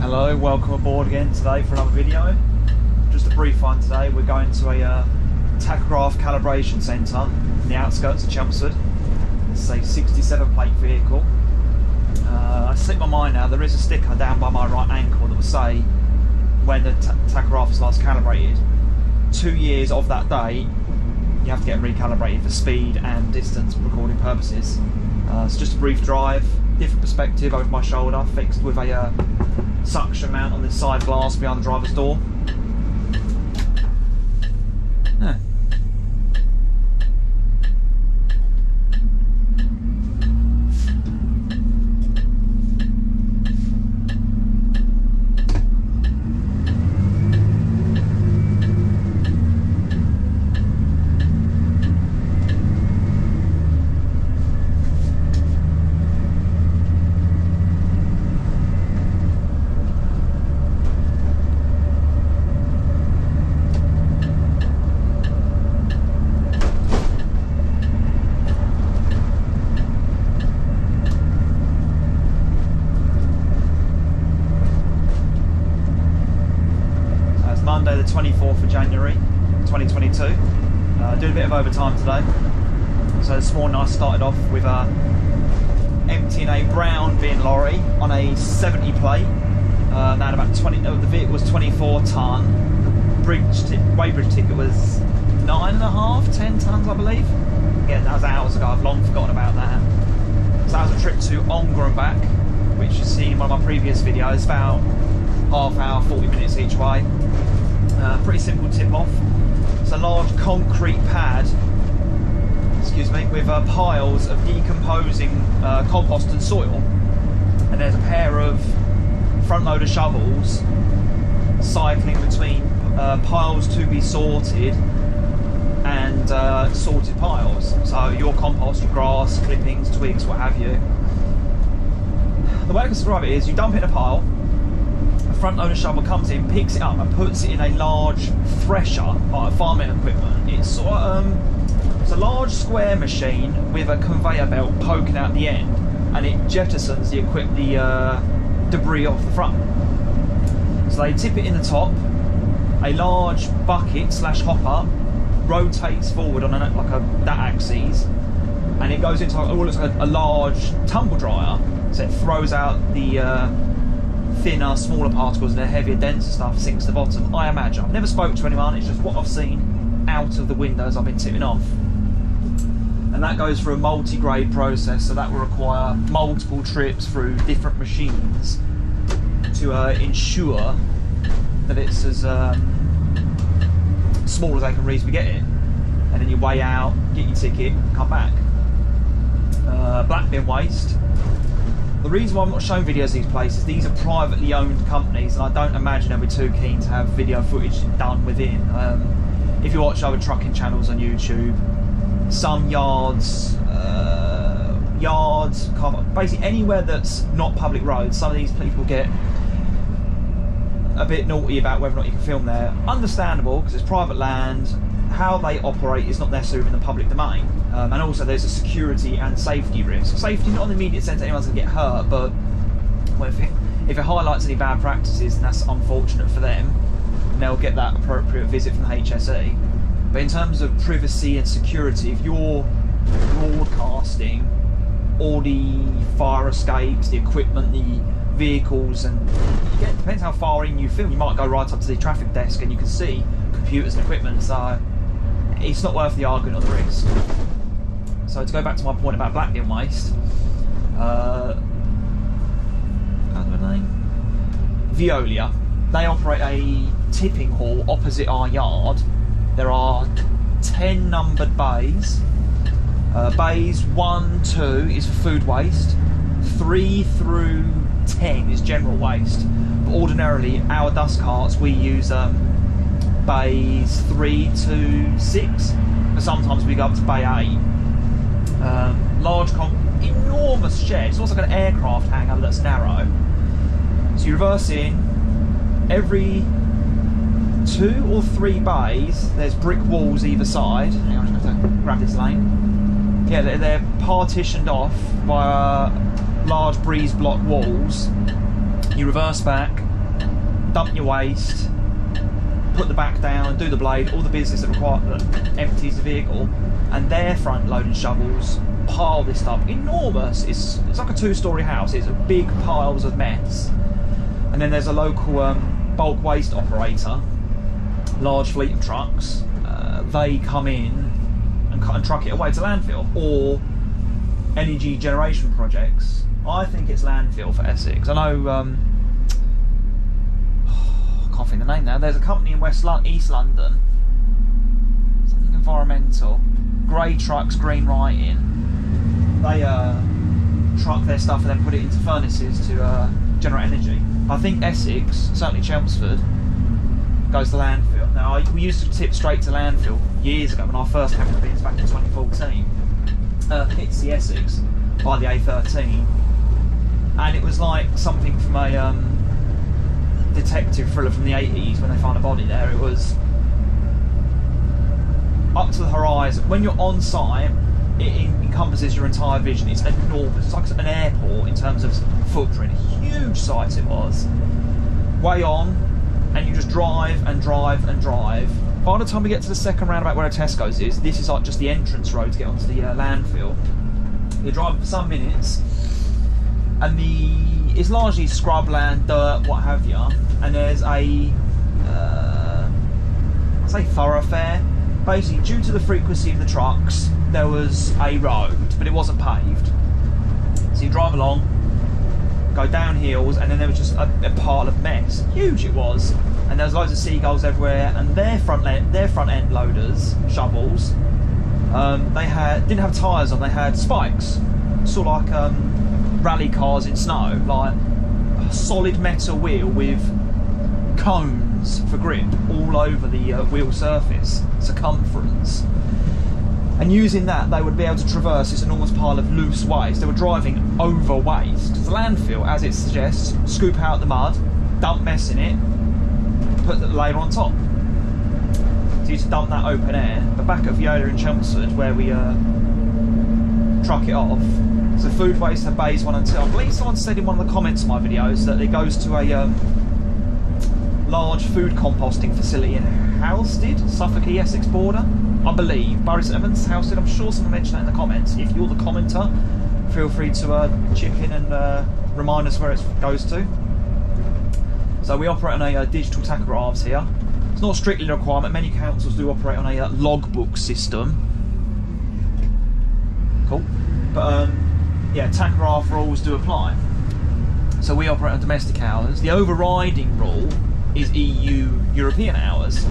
Hello, welcome aboard again today for another video. Just a brief one today. We're going to a Tachograph calibration centre in the outskirts of Chelmsford. It's a 67 plate vehicle. I slipped my mind now, there is a sticker down by my right ankle that will say when the tachograph was last calibrated. 2 years of that date, you have to get recalibrated for speed and distance recording purposes. It's just a brief drive, different perspective over my shoulder, fixed with a suction mount on this side glass behind the driver's door. Yeah. Monday the 24th of January 2022. Doing a bit of overtime today. So this morning I started off with emptying a brown bin lorry on a 70 plate. That had about 20, the vehicle was 24 tonne. Weighbridge ticket was 9.5, 10 tonnes I believe. Again, that was hours ago, I've long forgotten about that. So that was a trip to Ongar and back, which you've seen in one of my previous videos, about half hour, 40 minutes each way. Pretty simple tip off. It's a large concrete pad, excuse me, with piles of decomposing compost and soil, and there's a pair of front loader shovels cycling between piles to be sorted and sorted piles. So your compost, your grass, clippings, twigs, what have you. The way I can describe it is you dump it in a pile, front loader shovel comes in, picks it up and puts it in a large thresher, like farming equipment. It's sort of, it's a large square machine with a conveyor belt poking out the end, and it jettisons the debris off the front. So they tip it in the top, a large bucket slash hopper rotates forward on that axis, and it goes into what looks like a large tumble dryer, so it throws out the thinner, smaller particles, and the heavier, denser stuff sinks to the bottom, I imagine. I've never spoke to anyone, it's just what I've seen out of the windows I've been tipping off. And that goes through a multi-grade process, so that will require multiple trips through different machines to ensure that it's as small as they can reasonably get it. And then you weigh out, get your ticket, come back. Black bin waste. The reason why I'm not showing videos of these places, these are privately owned companies, and I don't imagine they'll be too keen to have video footage done within. If you watch other trucking channels on YouTube, some yards, basically anywhere that's not public roads, some of these people get a bit naughty about whether or not you can film there. Understandable, because it's private land. How they operate is not necessarily in the public domain, and also there's a security and safety risk. Safety not in the immediate sense that anyone's going to get hurt, but well, if it highlights any bad practices, then that's unfortunate for them, and they'll get that appropriate visit from the HSE. But in terms of privacy and security, if you're broadcasting all the fire escapes, the equipment, the vehicles, and it depends how far in you film, you might go right up to the traffic desk and you can see computers and equipment, so it's not worth the argument or the risk. So to go back to my point about black bin waste, Veolia, they operate a tipping hall opposite our yard. There are 10 numbered bays. Bays 1, 2 is for food waste, 3 through 10 is general waste. But ordinarily, our dust carts, we use bays 3 to 6, but sometimes we go up to bay 8. Large, enormous shed. It's also like an aircraft hangar that's narrow. So you reverse in, every 2 or 3 bays, there's brick walls either side. Hang on, I'm just going to grab this lane. Yeah, they're partitioned off by large breeze block walls. You reverse back, dump your waste, put the back down, do the blade, all the business that empties the vehicle, and their front loading shovels pile this stuff. Enormous. It's like a 2-story house. It's big piles of mess. And then there's a local bulk waste operator, large fleet of trucks. They come in and truck it away to landfill or energy generation projects. I think it's landfill for Essex. I know. I can't think of the name now. There's a company in East London, something environmental, grey trucks, green writing. They truck their stuff and then put it into furnaces to generate energy. I think Essex, certainly Chelmsford, goes to landfill. Now, we used to tip straight to landfill years ago when I first came to the bins back in 2014. Hits the Essex by the A13, and it was like something from a detective thriller from the 80s when they found a body there. It was up to the horizon. When you're on site, it encompasses your entire vision. It's enormous. It's like an airport in terms of footprint. Huge site it was. Way on, and you just drive and drive and drive. By the time we get to the second roundabout where a Tesco's is, this is like just the entrance road to get onto the landfill. You're driving for some minutes, and it's largely scrubland, dirt, what have you. And there's a, I say thoroughfare. Basically, due to the frequency of the trucks, there was a road, but it wasn't paved. So you drive along, go down hills, and then there was just a pile of mess. Huge it was. And there was loads of seagulls everywhere, and their front end loaders, shovels, they didn't have tyres on, they had spikes. Sort of like rally cars in snow, like a solid metal wheel with cones for grip all over the wheel surface, circumference. And using that, they would be able to traverse this enormous pile of loose waste. They were driving over waste. Because the landfill, as it suggests, scoop out the mud, dump mess in it, put the layer on top. So you used to dump that open air. But back at Viola in Chelmsford, where we truck it off, so food waste have bays 1 and 2. I believe someone said in one of the comments of my videos that it goes to a large food composting facility in Halstead, Suffolk, Essex border. I believe Bury St Evans, Halstead. I'm sure someone mentioned that in the comments. If you're the commenter, feel free to chip in and remind us where it goes to. So we operate on a digital tachographs here. It's not strictly a requirement. Many councils do operate on a logbook system. Cool. But yeah, tachograph rules do apply. So we operate on domestic hours. The overriding rule is European hours,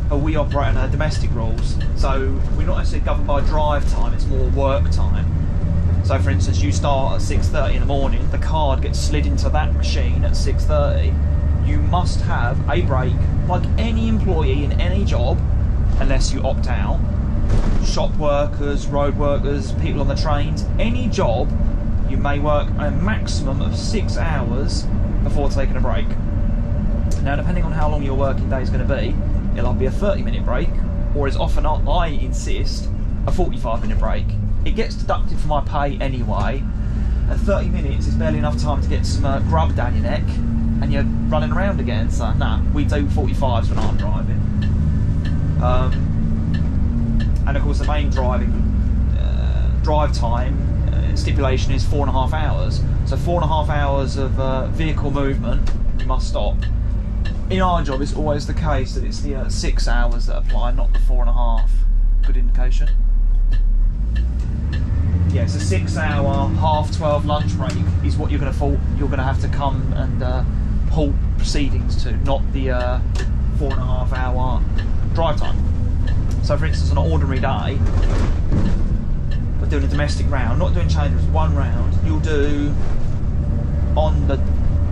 but we operate on domestic rules. So we're not necessarily governed by drive time, it's more work time. So for instance, you start at 6:30 in the morning, the card gets slid into that machine at 6:30. You must have a break, like any employee in any job, unless you opt out. Shop workers, road workers, people on the trains, any job, you may work a maximum of 6 hours before taking a break. Now, depending on how long your working day is going to be, it'll either be a 30-minute break, or as often I insist, a 45-minute break. It gets deducted from my pay anyway, and 30 minutes is barely enough time to get some grub down your neck, and you're running around again. So, nah, we do 45s when I'm driving. And of course, the main drive time stipulation is 4.5 hours. So 4.5 hours of vehicle movement, you must stop. In our job, it's always the case that it's the 6 hours that apply, not the 4.5. Good indication. Yeah, it's a 6 hour, 12:30 lunch break is what you're going to have to come and halt proceedings to, not the 4.5 hour drive time. So for instance, on an ordinary day, we're doing a domestic round, not doing changes, one round, you'll do on the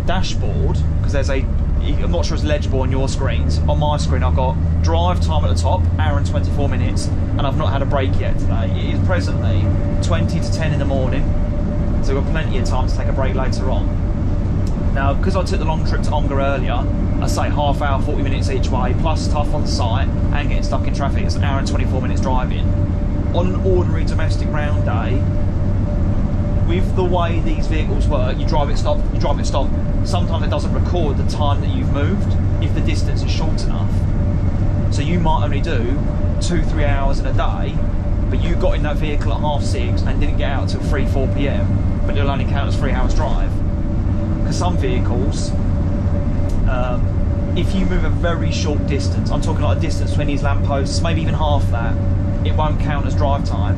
dashboard, because there's I'm not sure it's legible on your screens. On my screen, I've got drive time at the top, hour and 24 minutes, and I've not had a break yet today. It is presently 20 to 10 in the morning, so we've got plenty of time to take a break later on. Now, because I took the long trip to Ongar earlier, I say half hour, 40 minutes each way, plus stuff on site and getting stuck in traffic, it's an hour and 24 minutes driving. On an ordinary domestic round day, with the way these vehicles work, you drive it, stop, you drive it, stop. Sometimes it doesn't record the time that you've moved if the distance is short enough. So you might only do 2-3 hours in a day, but you got in that vehicle at 6:30 and didn't get out till 3-4 p.m, but it'll only count as 3 hours drive. Because some vehicles, if you move a very short distance, I'm talking like a distance between these lampposts, maybe even half that, it won't count as drive time.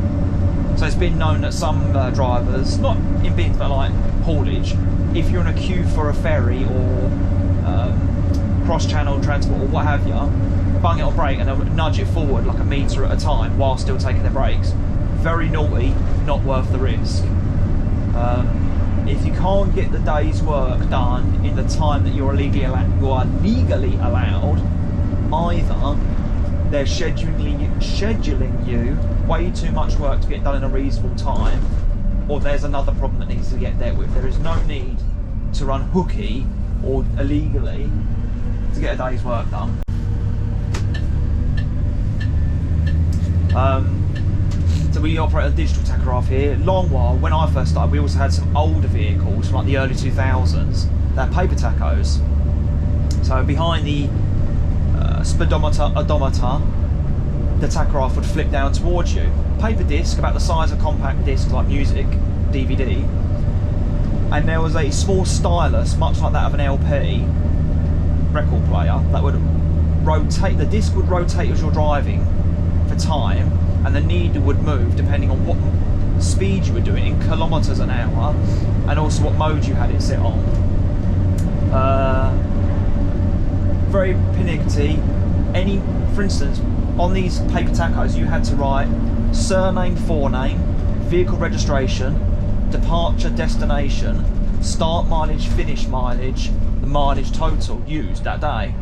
So it's been known that some drivers, not in bids but like haulage, if you're in a queue for a ferry or cross-channel transport or what have you, bung it on brake and they'll nudge it forward like a metre at a time while still taking their brakes. Very naughty, not worth the risk. If you can't get the day's work done in the time that you're legally allowed, either they're scheduling you way too much work to get done in a reasonable time, or there's another problem that needs to get dealt with. There is no need to run hooky or illegally to get a day's work done. So we operate a digital tachograph here. Long while, when I first started, we also had some older vehicles from like the early 2000s that had paper tachos. So behind the speedometer, odometer, the tachograph would flip down towards you. Paper disc, about the size of a compact disc like music, DVD. And there was a small stylus, much like that of an LP record player, that would rotate, the disc would rotate as you're driving for time, and the needle would move depending on what speed you were doing in kilometres an hour, and also what mode you had it set on. Very pernickety. For instance, on these paper tachos you had to write surname, forename, vehicle registration, departure, destination, start mileage, finish mileage, the mileage total used that day.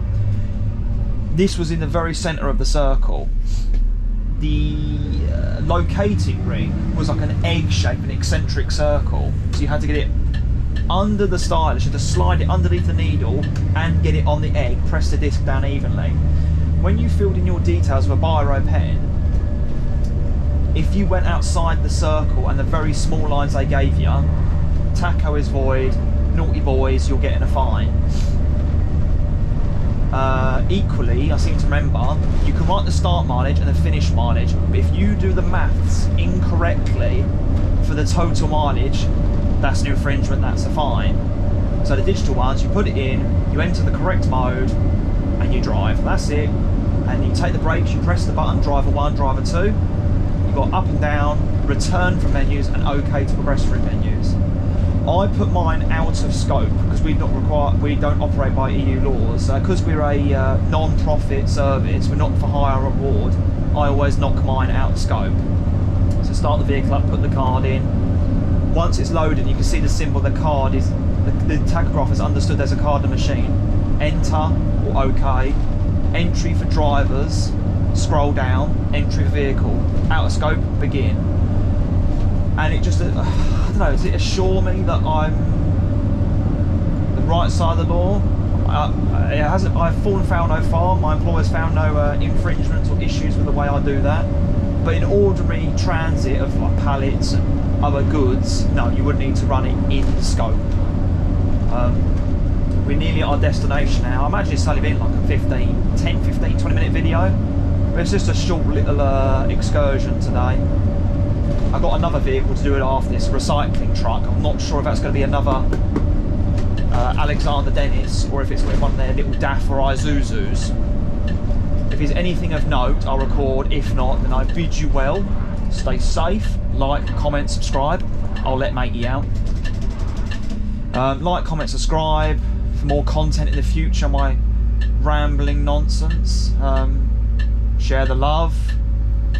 This was in the very centre of the circle. The locating ring was like an egg shape, an eccentric circle, so you had to get it under the stylus, you had to slide it underneath the needle and get it on the egg, press the disc down evenly. When you filled in your details with a biro pen, if you went outside the circle and the very small lines they gave you, tacho is void, naughty boys, you're getting a fine. Equally, I seem to remember, you can write the start mileage and the finish mileage, but if you do the maths incorrectly for the total mileage, that's an infringement, that's a fine. So the digital ones, you put it in, you enter the correct mode, and you drive. That's it. And you take the brakes, you press the button, driver 1, driver 2. You've got up and down, return from menus, and OK to progress through menus. I put mine out of scope because we don't operate by EU laws. Because we're a non-profit service, we're not for hire or reward, I always knock mine out of scope. So start the vehicle up, put the card in. Once it's loaded, you can see the symbol, the card is, the tachograph has understood there's a card in the machine. Enter or OK. Entry for drivers, scroll down, entry for vehicle. Out of scope, begin. And it just, I don't know, does it assure me that I'm the right side of the law? I've fallen foul no far. My employer's found no infringements or issues with the way I do that. But in ordinary transit of like pallets and other goods, no, you wouldn't need to run it in scope. We're nearly at our destination now. I'm actually, it's only been like a 10, 15, 20 minute video. But it's just a short little excursion today. I've got another vehicle to do it after this, a recycling truck. I'm not sure if that's going to be another Alexander Dennis or if it's one of their little DAF or Isuzus. If there's anything of note, I'll record. If not, then I bid you well. Stay safe, like, comment, subscribe. I'll let matey out. Like, comment, subscribe for more content in the future, my rambling nonsense. Share the love.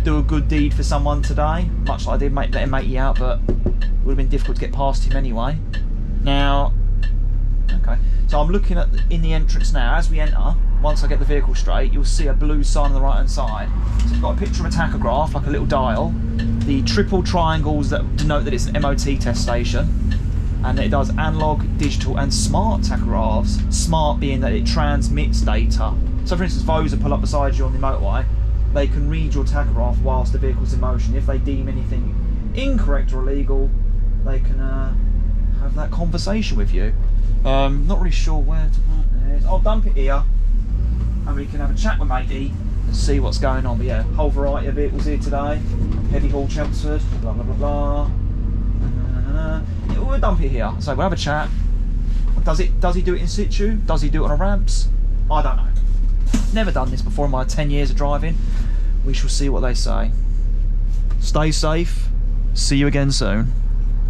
Do a good deed for someone today, much like I did let him matey out, but it would have been difficult to get past him anyway. Now, okay, so I'm looking at in the entrance now. As we enter, once I get the vehicle straight, you'll see a blue sign on the right hand side. So I've got a picture of a tachograph, like a little dial, the triple triangles that denote that it's an MOT test station, and it does analog, digital and smart tachographs, smart being that it transmits data. So for instance, those that pull up beside you on the motorway, they can read your tachograph whilst the vehicle's in motion. If they deem anything incorrect or illegal, they can have that conversation with you. Not really sure where to put this. I'll dump it here and we can have a chat with matey and see what's going on. But yeah, whole variety of vehicles here today. Heavy haul Chelmsford, blah blah blah blah. Yeah, we'll dump it here. So we'll have a chat. Does he do it in situ? Does he do it on ramps? I don't know. Never done this before in my 10 years of driving. We shall see what they say. Stay safe. See you again soon.